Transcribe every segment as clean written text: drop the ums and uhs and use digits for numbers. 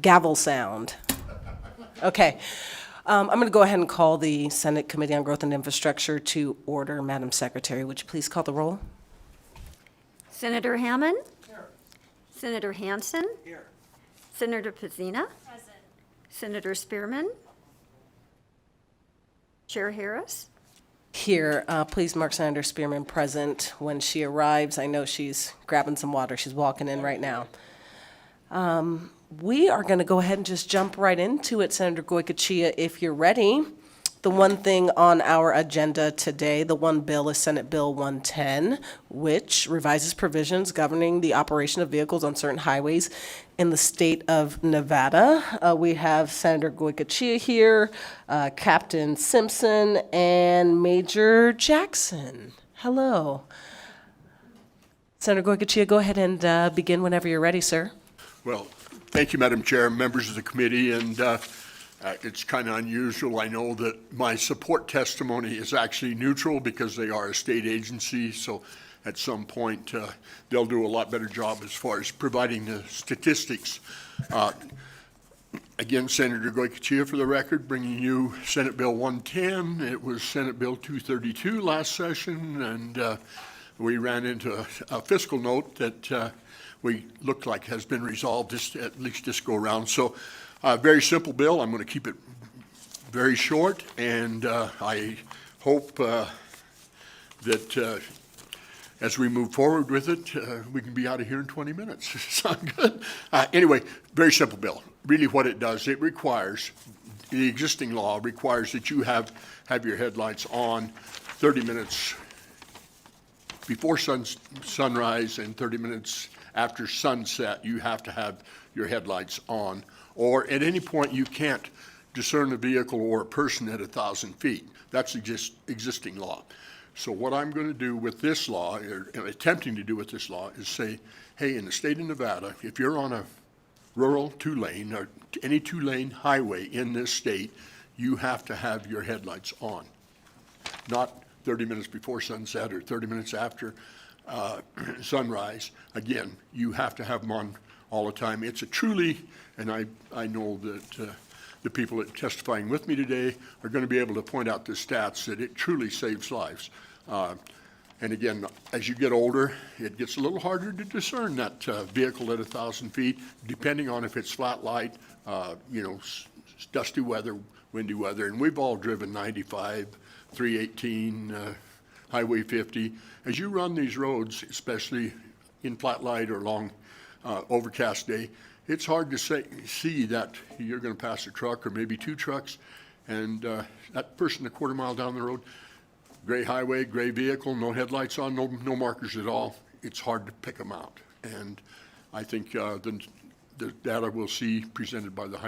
Gavel sound. Okay. I'm going to go ahead and call the Senate Committee on Growth and Infrastructure to order. Madam Secretary, would you please call the roll? Senator Hammond? Here. Senator Hansen? Here. Senator Pizzina? Present. Senator Spearman? Chair Harris? Here, please mark Senator Spearman present when she arrives. I know she's grabbing some water. She's walking in right now. We are going to go ahead and just jump right into it, Senator Goycochea, if you're ready. The one thing on our agenda today, the one bill, is Senate Bill 110, which revises provisions governing the operation of vehicles on certain highways in the state of Nevada. We have Senator Goycochea here, Captain Simpson, and Major Jackson. Hello. Senator Goycochea, go ahead and begin whenever you're ready, sir. Well, thank you, Madam Chair, members of the committee, and it's kind of unusual. I know that my support testimony is actually neutral because they are a state agency, so at some point they'll do a lot better job as far as providing the statistics. Again, Senator Goycochea for the record, bringing you Senate Bill 110. It was Senate Bill 232 last session, and we ran into a fiscal note that we looked like has been resolved, at least this go around. So very simple bill. I'm going to keep it very short, and I hope that as we move forward with it, we can be out of here in 20 minutes. Sound good? Anyway, very simple bill. Really what it does, it requires, the existing law requires that you have your headlights on 30 minutes before sunrise and 30 minutes after sunset. You have to have your headlights on, or at any point you can't discern a vehicle or a person at 1,000 feet. That's existing law. So what I'm going to do with this law, or attempting to do with this law, is say, hey, in the state of Nevada, if you're on a rural two-lane or any two-lane highway in this state, you have to have your headlights on. Not 30 minutes before sunset or 30 minutes after sunrise. Again, you have to have them on all the time. It's a truly, and I know that the people that are testifying with me today are going to be able to point out the stats that it truly saves lives. And again, as you get older, it gets a little harder to discern that vehicle at 1,000 feet, depending on if it's flat light, dusty weather, windy weather. And we've all driven 95, 318, Highway 50. As you run these roads, especially in flat light or long overcast day, it's hard to see that you're going to pass a truck or maybe two trucks, and that person a quarter mile down the road, gray highway, gray vehicle, no headlights on, no markers at all. It's hard to pick them out. And I think the data we'll see presented by the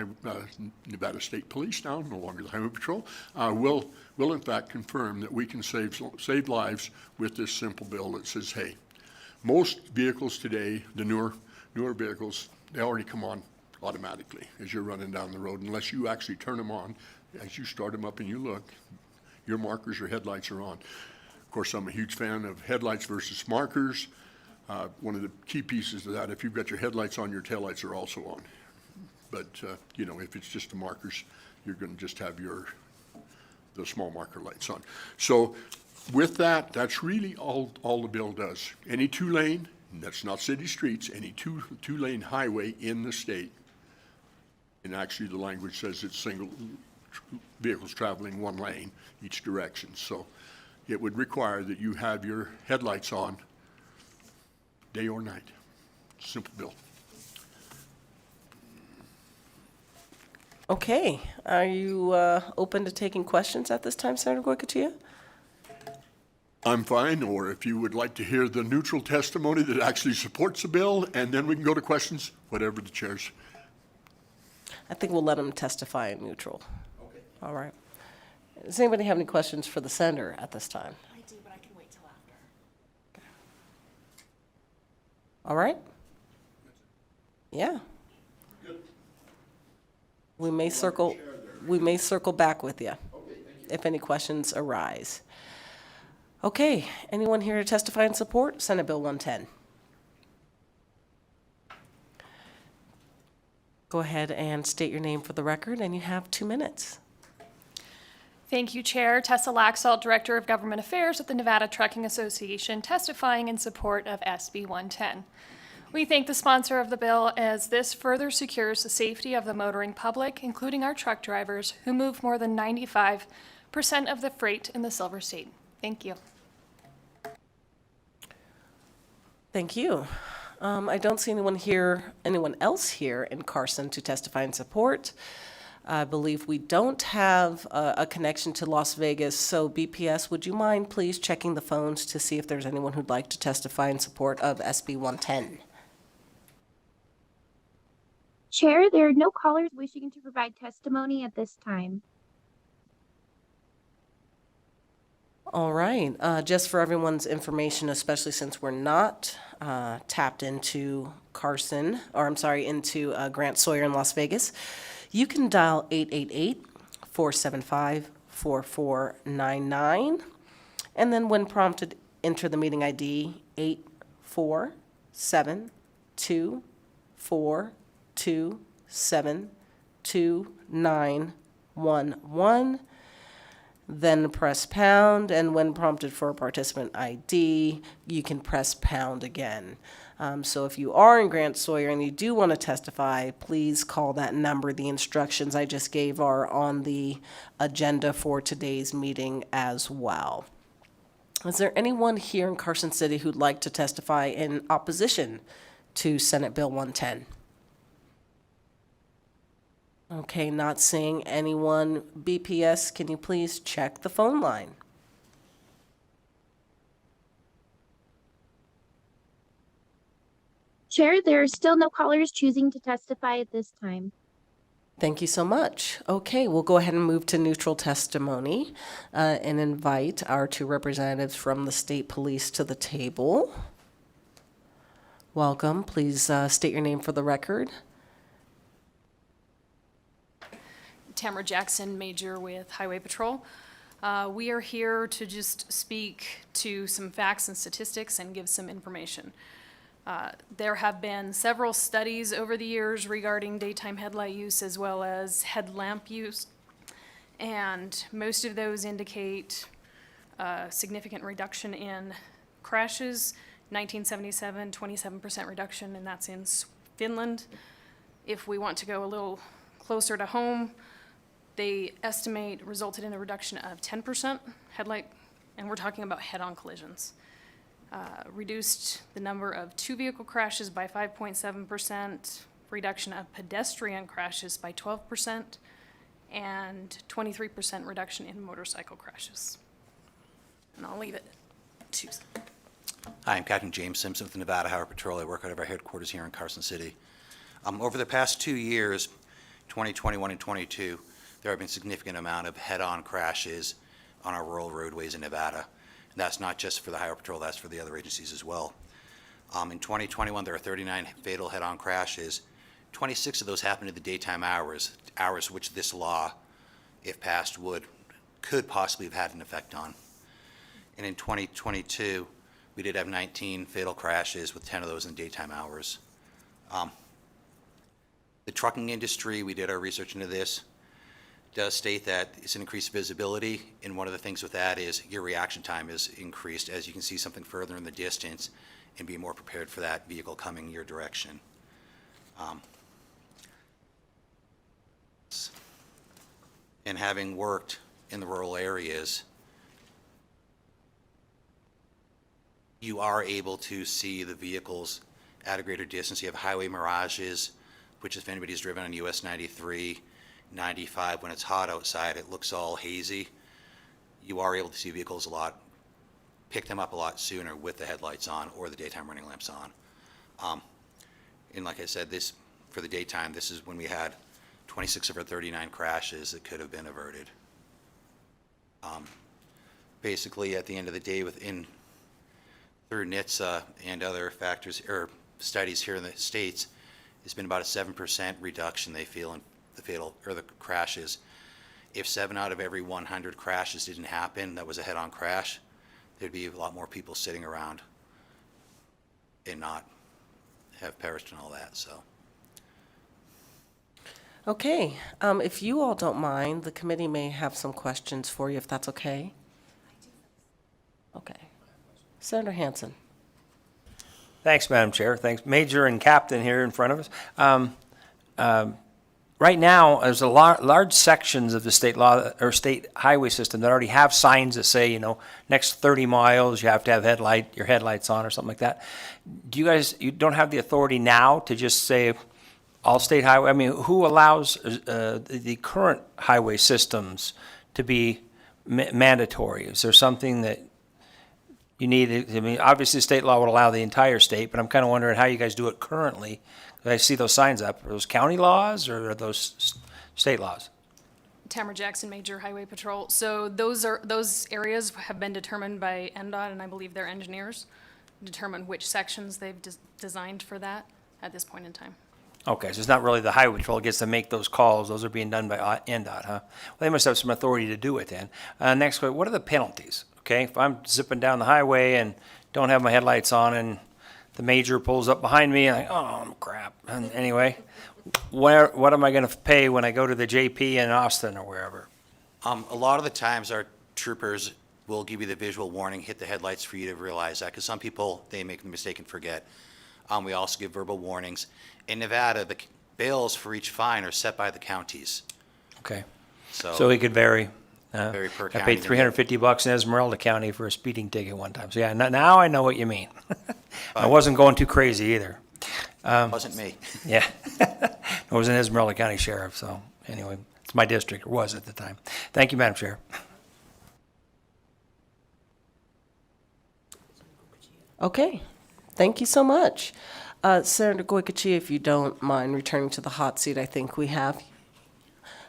Nevada State Police now, no longer the Highway Patrol, will in fact confirm that we can save lives with this simple bill that says, hey, most vehicles today, the newer vehicles, they already come on automatically as you're running down the road, unless you actually turn them on. As you start them up and you look, your markers or headlights are on. Of course, I'm a huge fan of headlights versus markers. One of the key pieces of that, if you've got your headlights on, your taillights are also on. But, if it's just the markers, you're going to just have the small marker lights on. So with that, that's really all the bill does. Any two-lane, that's not city streets, any two-lane highway in the state, and actually the language says it's single vehicles traveling one lane each direction. So it would require that you have your headlights on day or night. Simple bill. Okay. Are you open to taking questions at this time, Senator Goycochea? I'm fine, or if you would like to hear the neutral testimony that actually supports the bill, and then we can go to questions, whatever the chairs. I think we'll let him testify in neutral. Okay. All right. Does anybody have any questions for the senator at this time? I do, but I can wait till after. All right? Yeah. Good. We may circle back with you if any questions arise. Okay, anyone here to testify in support? Senate Bill 110. Go ahead and state your name for the record, and you have 2 minutes. Thank you, Chair. Tessa Laxalt, Director of Government Affairs with the Nevada Trucking Association, testifying in support of SB 110. We thank the sponsor of the bill as this further secures the safety of the motoring public, including our truck drivers, who move more than 95% of the freight in the Silver State. Thank you. Thank you. I don't see anyone else here in Carson to testify in support. I believe we don't have a connection to Las Vegas, so BPS, would you mind please checking the phones to see if there's anyone who'd like to testify in support of SB 110? Chair, there are no callers wishing to provide testimony at this time. All right, just for everyone's information, especially since we're not tapped into into Grant Sawyer in Las Vegas, you can dial 888-475-4499, and then when prompted, enter the meeting ID 847-242-72911. Then press pound, and when prompted for a participant ID, you can press pound again. So if you are in Grant Sawyer and you do want to testify, please call that number. The instructions I just gave are on the agenda for today's meeting as well. Is there anyone here in Carson City who'd like to testify in opposition to Senate Bill 110? Okay, not seeing anyone. BPS, can you please check the phone line? Chair, there are still no callers choosing to testify at this time. Thank you so much. Okay, we'll go ahead and move to neutral testimony and invite our 2 representatives from the state police to the table. Welcome. Please state your name for the record. Tamara Jackson, Major with Highway Patrol. We are here to just speak to some facts and statistics and give some information. There have been several studies over the years regarding daytime headlight use as well as headlamp use, and most of those indicate a significant reduction in crashes. 1977, 27% reduction, and that's in Finland. If we want to go a little closer to home, they estimate resulted in a reduction of 10% headlight, and we're talking about head-on collisions. Reduced the number of 2-vehicle crashes by 5.7%, reduction of pedestrian crashes by 12%, and 23% reduction in motorcycle crashes. And I'll leave it to. Hi, I'm Captain James Simpson with the Nevada Highway Patrol. I work out of our headquarters here in Carson City. Over the past 2 years, 2021 and 22, there have been a significant amount of head-on crashes on our rural roadways in Nevada. And that's not just for the Highway Patrol, that's for the other agencies as well. In 2021, there are 39 fatal head-on crashes. 26 of those happened in the daytime hours which this law, if passed, could possibly have had an effect on. And in 2022, we did have 19 fatal crashes, with 10 of those in daytime hours. The trucking industry, we did our research into this, does state that it's an increased visibility, and one of the things with that is your reaction time is increased as you can see something further in the distance and be more prepared for that vehicle coming your direction. And having worked in the rural areas, you are able to see the vehicles at a greater distance. You have highway mirages, which if anybody's driven on US 93, 95, when it's hot outside, it looks all hazy. You are able to see vehicles pick them up a lot sooner with the headlights on or the daytime running lamps on. And like I said, for the daytime, this is when we had 26 of our 39 crashes that could have been averted. Basically, at the end of the day, through NHTSA and other factors or studies here in the States, it's been about a 7% reduction they feel in the crashes. If 7 out of every 100 crashes didn't happen, that was a head-on crash, there'd be a lot more people sitting around and not have perished and all that. So Okay, if you all don't mind, the committee may have some questions for you, if that's okay. Okay. Senator Hansen. Thanks, Madam Chair. Thanks, Major and Captain here in front of us. Right now, there's large sections of the state law or state highway system that already have signs that say, next 30 miles, you have to have your headlights on or something like that. You don't have the authority now to just say all state highway? I mean, who allows the current highway systems to be mandatory? Is there something that you need? I mean, obviously, state law would allow the entire state, but I'm kind of wondering how you guys do it currently. I see those signs up. Are those county laws or are those state laws? Tamara Jackson, Major Highway Patrol. So those areas have been determined by NDOT, and I believe their engineers determine which sections they've designed for that at this point in time. Okay, so it's not really the highway patrol that gets to make those calls. Those are being done by NDOT, huh? Well, they must have some authority to do it then. Next question, what are the penalties? Okay, if I'm zipping down the highway and don't have my headlights on and the major pulls up behind me and oh crap. And anyway, what am I going to pay when I go to the JP in Austin or wherever? A lot of the times our troopers will give you the visual warning, hit the headlights for you to realize that, because some people, they make the mistake and forget. We also give verbal warnings. In Nevada, the bills for each fine are set by the counties. Okay, so So it could vary. Vary per I county. paid $350 in Esmeralda County for a speeding ticket one time. So yeah, now I know what you mean. I wasn't going too crazy either. wasn't me. Yeah. I was an Esmeralda County Sheriff, so anyway, it's my district, or was at the time. Thank you, Madam Chair. Okay, thank you so much. Senator Goycochea, if you don't mind returning to the hot seat, I think we have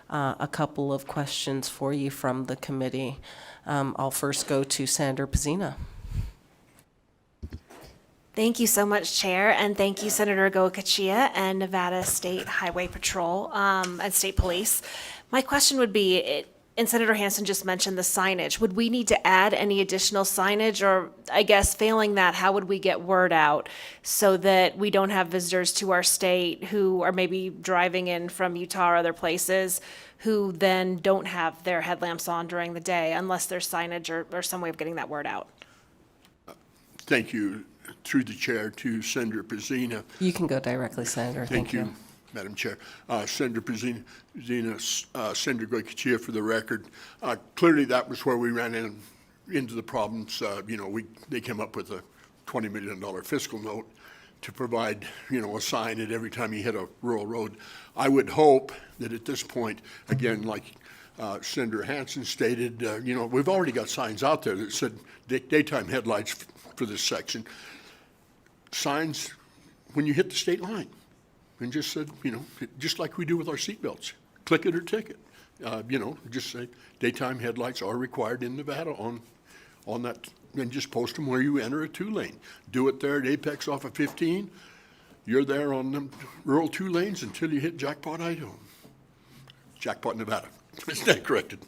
a couple of questions for you from the committee. I'll first go to Senator Pizzina. Thank you so much, Chair, and thank you, Senator Goycochea and Nevada State Highway Patrol and State Police. My question would be, and Senator Hansen just mentioned the signage, would we need to add any additional signage? Or I guess failing that, how would we get word out so that we don't have visitors to our state who are maybe driving in from Utah or other places who then don't have their headlamps on during the day unless there's signage or some way of getting that word out? Thank you, through the chair, to Senator Pizzina. You can go directly, Senator. Thank you, Madam Chair. Senator Pizzina, Senator Goycochea, for the record, clearly that was where we ran into the problems. They came up with a $20 million fiscal note to provide, a sign at every time you hit a rural road. I would hope that at this point, again, like Senator Hansen stated, we've already got signs out there that said daytime headlights for this section. Signs when you hit the state line, and just said, just like we do with our seatbelts, click it or ticket. Just say daytime headlights are required in Nevada on that, and just post them where you enter a 2-lane. Do it there at Apex off of 15. You're there on them rural 2 lanes until you hit Jackpot, Idaho. Jackpot, Nevada. Is that corrected?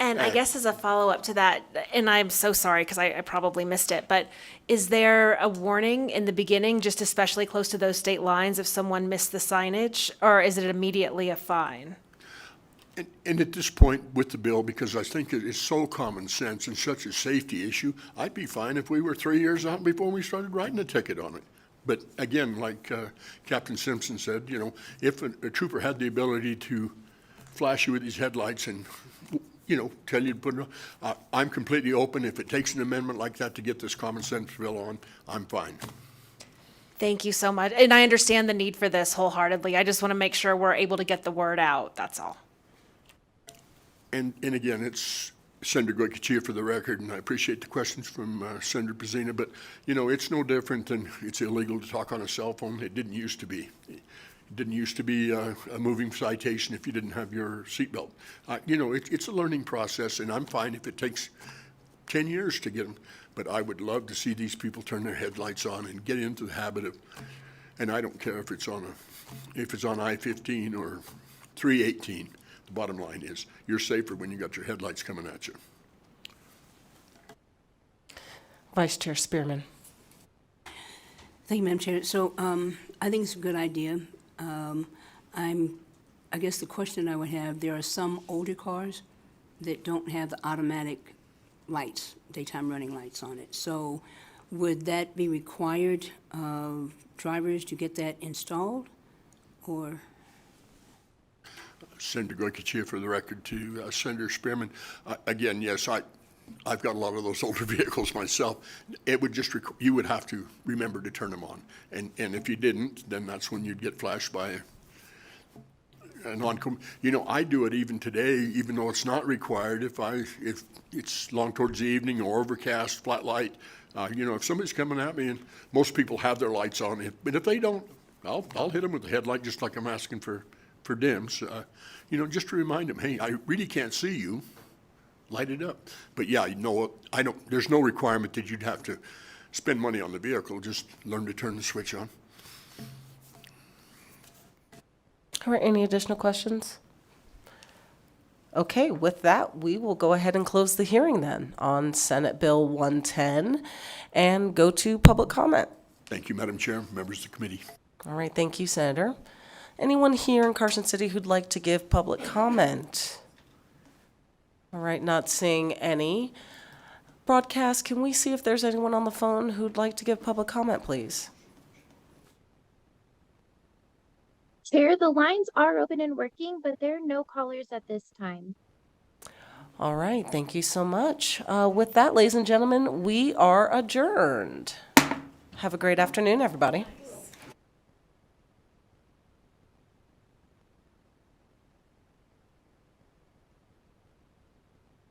And I guess as a follow-up to that, and I'm so sorry because I probably missed it, but is there a warning in the beginning, just especially close to those state lines, if someone missed the signage, or is it immediately a fine? And at this point with the bill, because I think it is so common sense and such a safety issue, I'd be fine if we were 3 years out before we started writing a ticket on it. But again, like Captain Simpson said, if a trooper had the ability to flash you with these headlights and tell you to put it on. I'm completely open. If it takes an amendment like that to get this common sense bill on, I'm fine. Thank you so much. And I understand the need for this wholeheartedly. I just want to make sure we're able to get the word out, that's all. And again, it's Senator Goycochea for the record, and I appreciate the questions from Senator Pizzina, but, it's no different than it's illegal to talk on a cell phone. It didn't used to be. It didn't used to be a moving citation if you didn't have your seatbelt. It's a learning process, and I'm fine if it takes 10 years to get them. But I would love to see these people turn their headlights on and get into the habit of, and I don't care if it's on I-15 or 318. The bottom line is you're safer when you got your headlights coming at you. Vice Chair Spearman. Thank you, Madam Chair. So I think it's a good idea. I guess the question I would have, there are some older cars that don't have the automatic lights, daytime running lights on it. So would that be required of drivers to get that installed, or? Senator Goycochea, for the record, to Senator Spearman. Again, yes, I've got a lot of those older vehicles myself. It would just, you would have to remember to turn them on. And if you didn't, then that's when you'd get flashed by an oncoming. You know, I do it even today, even though it's not required, if it's long towards the evening or overcast, flat light. You know, if somebody's coming at me, and most people have their lights on, but if they don't, I'll hit them with the headlight just like I'm asking for dims. You know, just to remind them, hey, I really can't see you. Light it up. But yeah, you know what? There's no requirement that you'd have to spend money on the vehicle. Just learn to turn the switch on. All right, any additional questions? Okay, with that, we will go ahead and close the hearing then on Senate Bill 110 and go to public comment. Thank you, Madam Chair, members of the committee. All right, thank you, Senator. Anyone here in Carson City who'd like to give public comment? All right, not seeing any. Broadcast, can we see if there's anyone on the phone who'd like to give public comment, please? Chair, the lines are open and working, but there are no callers at this time. All right, thank you so much. With that, ladies and gentlemen, we are adjourned. Have a great afternoon, everybody.